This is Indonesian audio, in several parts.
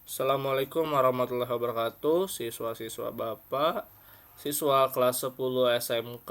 Assalamualaikum warahmatullahi wabarakatuh, siswa-siswa Bapak, siswa kelas 10 SMK.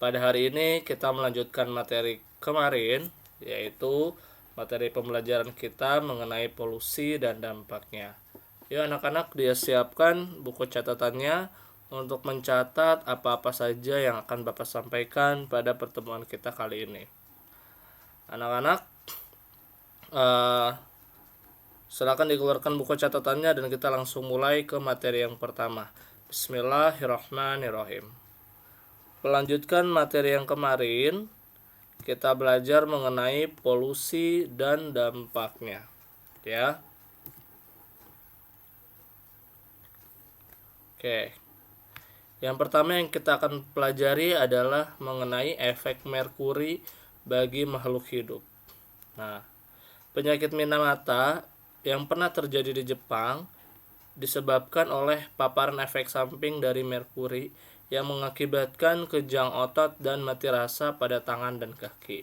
Pada hari ini kita melanjutkan materi kemarin, yaitu materi pembelajaran kita mengenai polusi dan dampaknya. Yuk anak-anak, dia siapkan buku catatannya untuk mencatat apa-apa saja yang akan Bapak sampaikan pada pertemuan kita kali ini. Anak-anak, silakan dikeluarkan buku catatannya dan kita langsung mulai ke materi yang pertama. Bismillahirrahmanirrahim. Melanjutkan materi yang kemarin, kita belajar mengenai polusi dan dampaknya, ya. Oke. Yang pertama yang kita akan pelajari adalah mengenai efek merkuri bagi makhluk hidup. Nah, penyakit Minamata yang pernah terjadi di Jepang disebabkan oleh paparan efek samping dari merkuri yang mengakibatkan kejang otot dan mati rasa pada tangan dan kaki.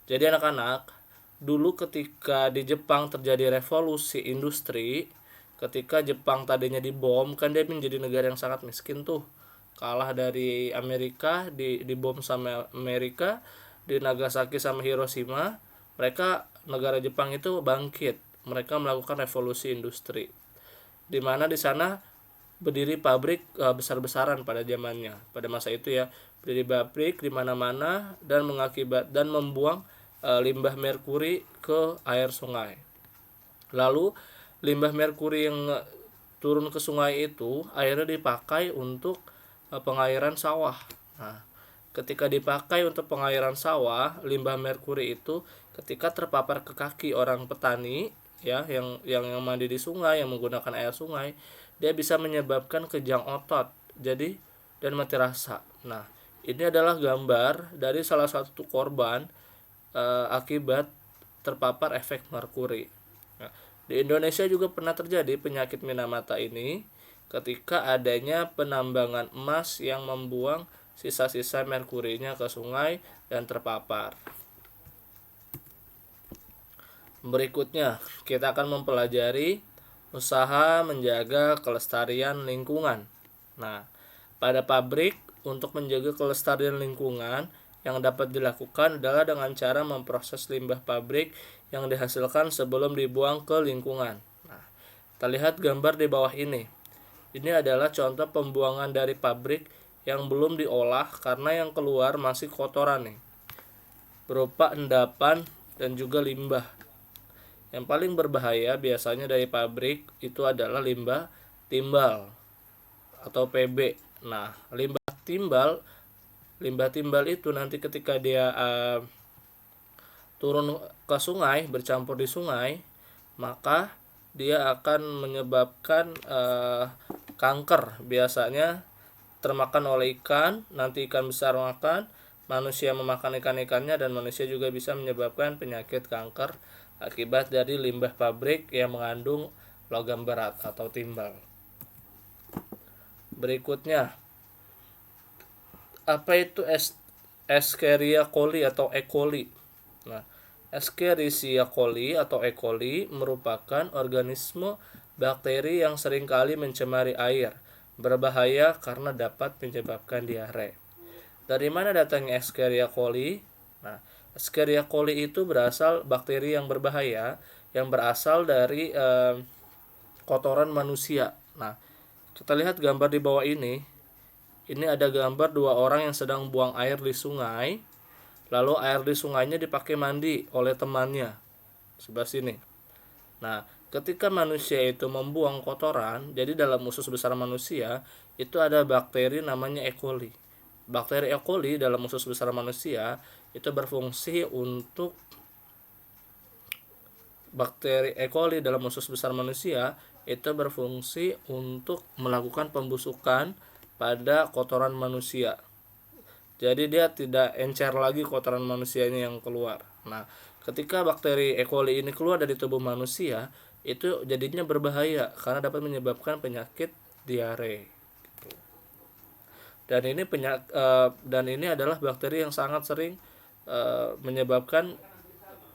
Jadi anak-anak, dulu ketika di Jepang terjadi revolusi industri, ketika Jepang tadinya dibom, kan dia menjadi negara yang sangat miskin tuh. Kalah dari Amerika, dibom sama Amerika, di Nagasaki sama Hiroshima, negara Jepang itu bangkit. Mereka melakukan revolusi industri, di mana di sana berdiri pabrik besar-besaran pada zamannya, pada masa itu ya, berdiri pabrik di mana-mana dan membuang limbah merkuri ke air sungai. Lalu limbah merkuri yang turun ke sungai itu akhirnya dipakai untuk pengairan sawah. Nah, ketika dipakai untuk pengairan sawah, limbah merkuri itu ketika terpapar ke kaki orang petani, ya, yang mandi di sungai, yang menggunakan air sungai, dia bisa menyebabkan kejang otot, jadi dan mati rasa. Nah, ini adalah gambar dari salah satu korban akibat terpapar efek merkuri. Nah, di Indonesia juga pernah terjadi penyakit Minamata ini ketika adanya penambangan emas yang membuang sisa-sisa merkurinya ke sungai dan terpapar. Berikutnya, kita akan mempelajari usaha menjaga kelestarian lingkungan. Nah, pada pabrik, untuk menjaga kelestarian lingkungan, yang dapat dilakukan adalah dengan cara memproses limbah pabrik yang dihasilkan sebelum dibuang ke lingkungan. Nah, kita lihat gambar di bawah ini. Ini adalah contoh pembuangan dari pabrik yang belum diolah karena yang keluar masih kotoran nih, berupa endapan dan juga limbah. Yang paling berbahaya biasanya dari pabrik itu adalah limbah timbal atau PB. Nah, limbah timbal itu nanti ketika dia turun ke sungai, bercampur di sungai, maka dia akan menyebabkan kanker. Biasanya termakan oleh ikan, nanti ikan besar makan, manusia memakan ikan-ikannya, dan manusia juga bisa menyebabkan penyakit kanker akibat dari limbah pabrik yang mengandung logam berat atau timbal. Berikutnya, apa itu Escherichia coli atau E. coli? Nah, Escherichia coli atau E. coli merupakan organisme bakteri yang seringkali mencemari air, berbahaya karena dapat menyebabkan diare. Dari mana datangnya Escherichia coli? Nah, Escherichia coli itu bakteri yang berbahaya yang berasal dari kotoran manusia. Nah, kita lihat gambar di bawah ini. Ini ada gambar dua orang yang sedang buang air di sungai. Lalu air di sungainya dipakai mandi oleh temannya. Sebelah sini. Nah, ketika manusia itu membuang kotoran, jadi dalam usus besar manusia itu ada bakteri namanya E. coli. Bakteri E. coli dalam usus besar manusia itu berfungsi untuk melakukan pembusukan pada kotoran manusia. Jadi dia tidak encer lagi kotoran manusianya yang keluar. Nah, ketika bakteri E. coli ini keluar dari tubuh manusia, itu jadinya berbahaya karena dapat menyebabkan penyakit diare. Dan ini adalah bakteri yang sangat sering menyebabkan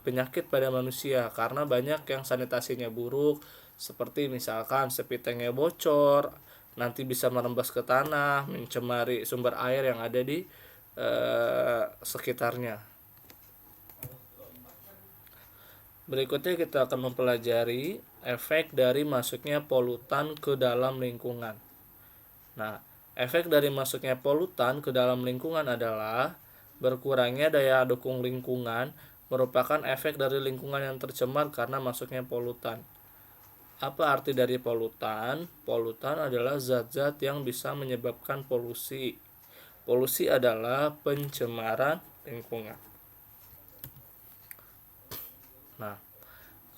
penyakit pada manusia karena banyak yang sanitasinya buruk, seperti misalkan sepitengnya bocor, nanti bisa merembes ke tanah, mencemari sumber air yang ada di sekitarnya. Berikutnya kita akan mempelajari efek dari masuknya polutan ke dalam lingkungan. Nah, efek dari masuknya polutan ke dalam lingkungan adalah berkurangnya daya dukung lingkungan, merupakan efek dari lingkungan yang tercemar karena masuknya polutan. Apa arti dari polutan? Polutan adalah zat-zat yang bisa menyebabkan polusi. Polusi adalah pencemaran lingkungan. Nah,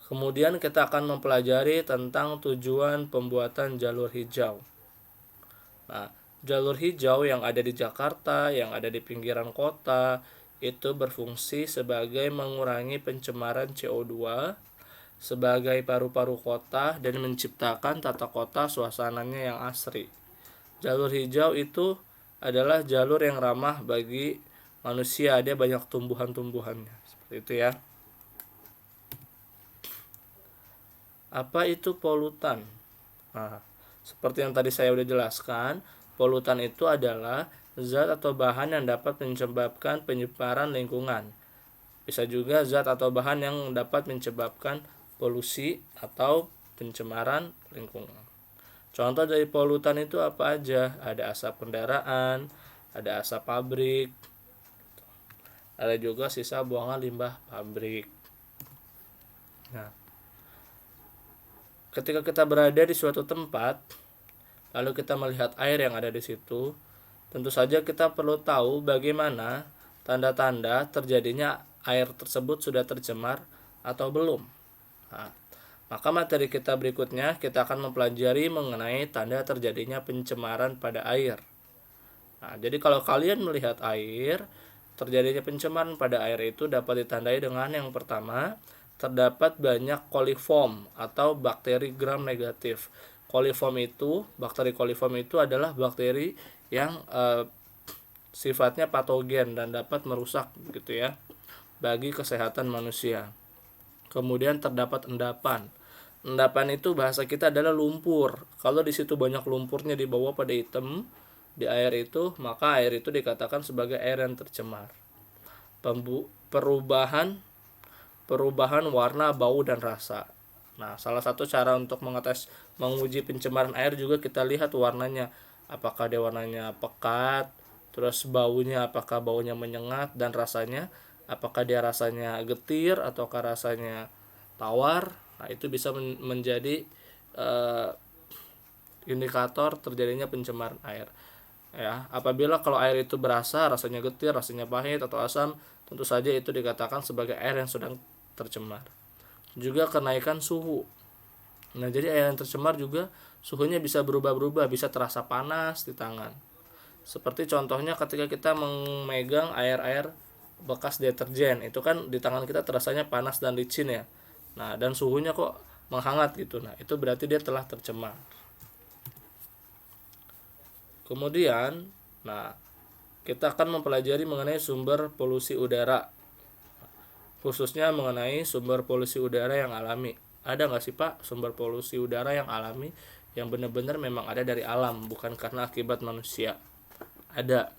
kemudian kita akan mempelajari tentang tujuan pembuatan jalur hijau. Nah, jalur hijau yang ada di Jakarta, yang ada di pinggiran kota, itu berfungsi sebagai mengurangi pencemaran CO2 sebagai paru-paru kota dan menciptakan tata kota suasananya yang asri. Jalur hijau itu adalah jalur yang ramah bagi manusia, dia banyak tumbuhan-tumbuhannya. Seperti itu ya. Apa itu polutan? Nah, seperti yang tadi saya sudah jelaskan, polutan itu adalah zat atau bahan yang dapat menyebabkan penyebaran lingkungan. Bisa juga zat atau bahan yang dapat menyebabkan polusi atau pencemaran lingkungan. Contoh dari polutan itu apa aja? Ada asap kendaraan, ada asap pabrik, ada juga sisa buangan limbah pabrik. Nah, ketika kita berada di suatu tempat, lalu kita melihat air yang ada di situ, tentu saja kita perlu tahu bagaimana tanda-tanda terjadinya air tersebut sudah tercemar atau belum. Nah, maka materi kita berikutnya kita akan mempelajari mengenai tanda terjadinya pencemaran pada air. Nah, jadi kalau kalian melihat air, terjadinya pencemaran pada air itu dapat ditandai dengan yang pertama, terdapat banyak coliform atau bakteri gram negatif. Bakteri coliform itu adalah bakteri yang sifatnya patogen dan dapat merusak gitu ya bagi kesehatan manusia. Kemudian terdapat endapan. Endapan itu bahasa kita adalah lumpur. Kalau di situ banyak lumpurnya di bawah pada hitam di air itu, maka air itu dikatakan sebagai air yang tercemar. Perubahan warna, bau dan rasa. Nah, salah satu cara untuk menguji pencemaran air juga kita lihat warnanya. Apakah dia warnanya pekat, terus baunya apakah baunya menyengat, dan rasanya apakah dia rasanya getir ataukah rasanya tawar. Nah, itu bisa menjadi indikator terjadinya pencemaran air. Ya, apabila kalau air itu berasa, rasanya getir, rasanya pahit atau asam, tentu saja itu dikatakan sebagai air yang sedang tercemar. Juga kenaikan suhu. Nah, jadi air yang tercemar juga suhunya bisa berubah-ubah, bisa terasa panas di tangan. Seperti contohnya ketika kita memegang air-air bekas deterjen, itu kan di tangan kita terasanya panas dan licin ya. Nah, dan suhunya kok menghangat gitu. Nah, itu berarti dia telah tercemar. Kemudian, kita akan mempelajari mengenai sumber polusi udara, khususnya mengenai sumber polusi udara yang alami. Ada nggak sih Pak sumber polusi udara yang alami yang benar-benar memang ada dari alam, bukan karena akibat manusia? Ada,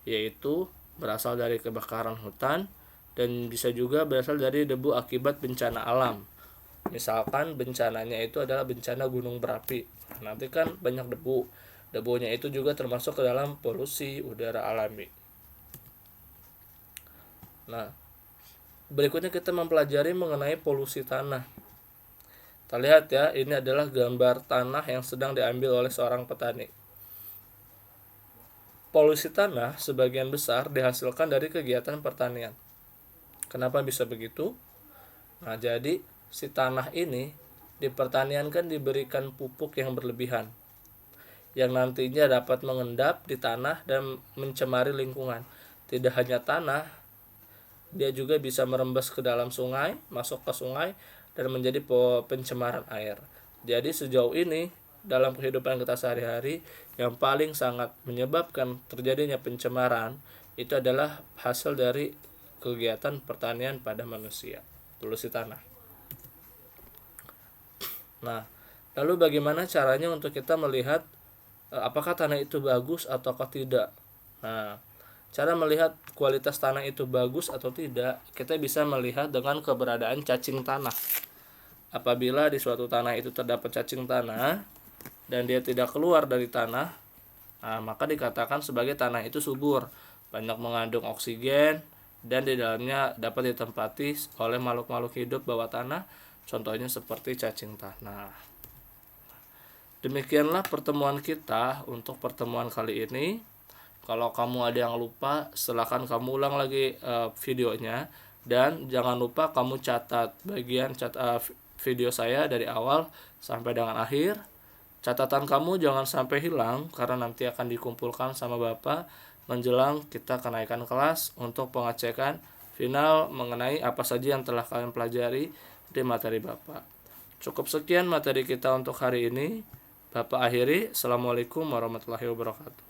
yaitu berasal dari kebakaran hutan dan bisa juga berasal dari debu akibat bencana alam. Misalkan bencananya itu adalah bencana gunung berapi. Nanti kan banyak debu. Debunya itu juga termasuk ke dalam polusi udara alami. Nah, berikutnya kita mempelajari mengenai polusi tanah. Kita lihat ya, ini adalah gambar tanah yang sedang diambil oleh seorang petani. Polusi tanah sebagian besar dihasilkan dari kegiatan pertanian. Kenapa bisa begitu? Nah, jadi si tanah ini di pertanian kan diberikan pupuk yang berlebihan, yang nantinya dapat mengendap di tanah dan mencemari lingkungan. Tidak hanya tanah, dia juga bisa merembes ke dalam sungai, masuk ke sungai, dan menjadi pencemaran air. Jadi sejauh ini dalam kehidupan kita sehari-hari yang paling sangat menyebabkan terjadinya pencemaran itu adalah hasil dari kegiatan pertanian pada manusia. polusi tanah. Nah, lalu bagaimana caranya untuk kita melihat apakah tanah itu bagus ataukah tidak? Nah, cara melihat kualitas tanah itu bagus atau tidak, kita bisa melihat dengan keberadaan cacing tanah. Apabila di suatu tanah itu terdapat cacing tanah dan dia tidak keluar dari tanah, maka dikatakan sebagai tanah itu subur, banyak mengandung oksigen, dan di dalamnya dapat ditempati oleh makhluk-makhluk hidup bawah tanah, contohnya seperti cacing tanah. Demikianlah pertemuan kita untuk pertemuan kali ini. Kalau kamu ada yang lupa, silakan kamu ulang lagi videonya, dan jangan lupa kamu catat bagian video saya dari awal sampai dengan akhir. Catatan kamu jangan sampai hilang karena nanti akan dikumpulkan sama Bapak menjelang kita kenaikan kelas untuk pengecekan final mengenai apa saja yang telah kalian pelajari di materi Bapak. Cukup sekian materi kita untuk hari ini. Bapak akhiri. Assalamualaikum warahmatullahi wabarakatuh.